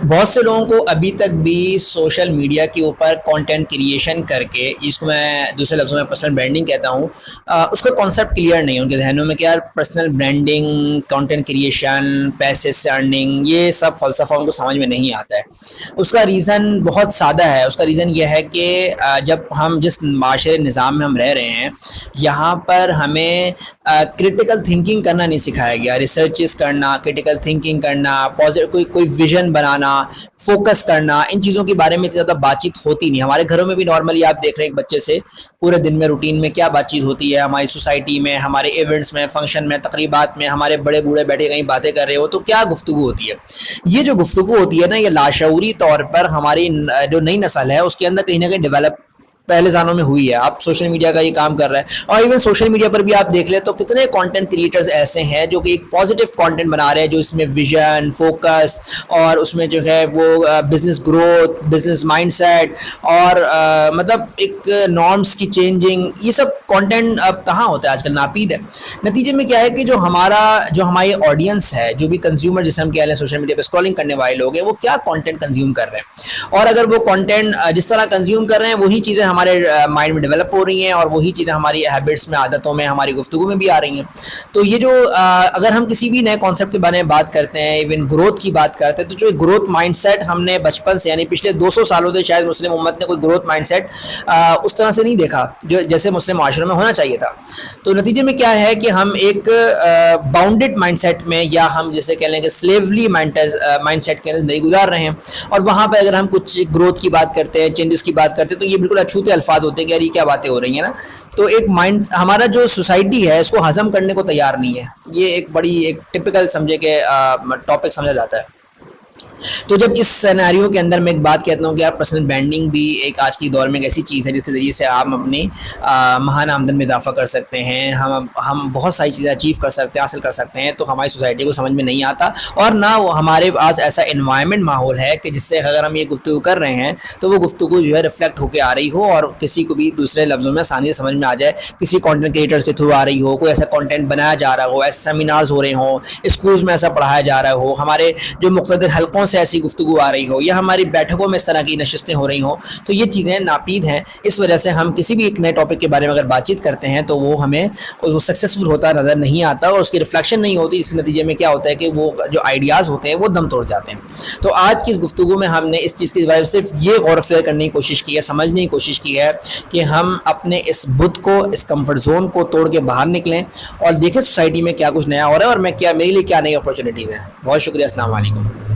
بہت سے لوگوں کو ابھی تک بھی سوشل میڈیا کے اوپر کنٹینٹ کریشن کر کے، جس کو میں دوسرے لفظوں میں پرسنل برانڈنگ کہتا ہوں، اس کا کانسیپٹ کلیئر نہیں ہے ان کے ذہنوں میں کہ یار پرسنل برانڈنگ، کنٹینٹ کریشن، پیسے سے ارننگ، یہ سب فلسفہ ان کو سمجھ میں نہیں آتا ہے۔ اس کا ریزن بہت سادہ ہے۔ اس کا ریزن یہ ہے کہ جب ہم جس معاشرے نظام میں ہم رہ رہے ہیں، یہاں پر ہمیں کرٹیکل تھنکنگ کرنا نہیں سکھایا گیا۔ ریسرچز کرنا، کرٹیکل تھنکنگ کرنا، کوئی ویژن بنانا، فوکس کرنا، ان چیزوں کے بارے میں اتنی زیادہ بات چیت ہوتی نہیں۔ ہمارے گھروں میں بھی نارملی آپ دیکھ رہے ہیں ایک بچے سے پورے دن میں روٹین میں کیا بات چیت ہوتی ہے، ہماری سوسائٹی میں، ہمارے ایونٹس میں، فنکشن میں، تقریبات میں، ہمارے بڑے بوڑھے بیٹھے کہیں باتیں کر رہے ہو تو کیا گفتگو ہوتی ہے۔ یہ جو گفتگو ہوتی ہے نا، یہ لاشعوری طور پر ہماری جو نئی نسل ہے اس کے اندر کہیں نہ کہیں ڈیولپ پہلے سالوں میں ہوئی ہے۔ آپ سوشل میڈیا کا یہ کام کر رہے ہیں، اور ایون سوشل میڈیا پر بھی آپ دیکھ لیں تو کتنے کانٹینٹ کریٹرز ایسے ہیں جو کہ ایک پازیٹیو کانٹینٹ بنا رہے ہیں، جو اس میں ویژن، فوکس، اور اس میں جو ہے وہ business growth, business mindset, اور مطلب ایک نارمس کی چینجنگ، یہ سب کانٹینٹ اب کہاں ہوتا ہے، آج کل ناپید ہے۔ نتیجے میں کیا ہے کہ جو ہماری آڈینس ہے، جو بھی کنزیومر جسے ہم کہہ رہے ہیں سوشل میڈیا پہ اسکرولنگ کرنے والے لوگ ہیں، وہ کیا کانٹینٹ کنزیوم کر رہے ہیں، اور اگر وہ کانٹینٹ جس طرح کنزیوم کر رہے ہیں وہی چیزیں ہمارے مائنڈ میں ڈیولپ ہو رہی ہیں، اور وہی چیزیں ہماری ہیبٹس میں، عادتوں میں، ہماری گفتگو میں بھی آ رہی ہیں۔ تو یہ جو اگر ہم کسی بھی نئے کانسیپٹ کے بارے میں بات کرتے ہیں، ایون گروتھ کی بات کرتے ہیں، تو جو گروتھ مائنڈ سیٹ ہم نے بچپن سے، یعنی پچھلے 200 سالوں سے شاید مسلم امت نے کوئی گروتھ مائنڈ سیٹ اس طرح سے نہیں دیکھا جو جیسے مسلم معاشروں میں ہونا چاہیے تھا۔ تو نتیجے میں کیا ہے کہ ہم ایک باؤنڈیڈ مائنڈ سیٹ میں، یا ہم جیسے کہہ لیں کہ سلیولی مائنڈ سیٹ کے اندر زندگی گزار رہے ہیں، اور وہاں پہ اگر ہم کچھ گروتھ کی بات کرتے ہیں، چینجز کی بات کرتے ہیں، تو یہ بالکل اچھوتے الفاظ ہوتے ہیں کہ یار یہ کیا باتیں ہو رہی ہیں نا۔ تو ایک مائنڈ، ہمارا جو سوسائٹی ہے اس کو ہضم کرنے کو تیار نہیں ہے۔ یہ ایک بڑی ایک ٹپیکل سمجھے کہ ٹاپک سمجھا جاتا ہے۔ تو جب اس سیناریو کے اندر میں ایک بات کہتا ہوں کہ آپ پرسنل برانڈنگ بھی ایک آج کی دور میں ایک ایسی چیز ہے جس کے ذریعے سے آپ اپنی ماہانہ آمدن میں اضافہ کر سکتے ہیں، ہم بہت ساری چیزیں اچیو کر سکتے ہیں، حاصل کر سکتے ہیں، تو ہماری سوسائٹی کو سمجھ میں نہیں آتا، اور نہ وہ ہمارے پاس ایسا انوائرمنٹ ماحول ہے کہ جس سے اگر ہم یہ گفتگو کر رہے ہیں تو وہ گفتگو جو ہے ریفلیکٹ ہو کے آ رہی ہو، اور کسی کو بھی دوسرے لفظوں میں آسانی سے سمجھ میں آ جائے، کسی کانٹینٹ کریٹرز کے تھرو آ رہی ہو، کوئی ایسا کانٹینٹ بنایا جا رہا ہو، ایسے سیمینارز ہو رہے ہوں، اسکولز میں ایسا پڑھایا جا رہا ہو، ہمارے جو مقتدر حلقوں سے ایسی گفتگو آ رہی ہو، یا ہماری بیٹھکوں میں اس طرح کی نشستیں ہو رہی ہوں، تو یہ چیزیں ناپید ہیں۔ اس وجہ سے ہم کسی بھی ایک نئے ٹاپک کے بارے میں اگر بات چیت کرتے ہیں تو وہ ہمیں وہ سکسیسفل ہوتا نظر نہیں آتا، اور اس کی ریفلیکشن نہیں ہوتی، اس کے نتیجے میں کیا ہوتا ہے کہ وہ جو آئیڈیاز ہوتے ہیں وہ دم توڑ جاتے ہیں۔ تو آج کی اس گفتگو میں ہم نے اس چیز کے بارے میں صرف یہ غور و فکر کرنے کی کوشش کی ہے، سمجھنے کی کوشش کی ہے کہ ہم اپنے اس بت کو، اس کمفرٹ زون کو توڑ کے باہر نکلیں، اور دیکھیں سوسائٹی میں کیا کچھ نیا ہو رہا ہے، اور میرے لیے کیا نئی اپرچونیٹیز ہیں۔ بہت شکریہ، السلام علیکم۔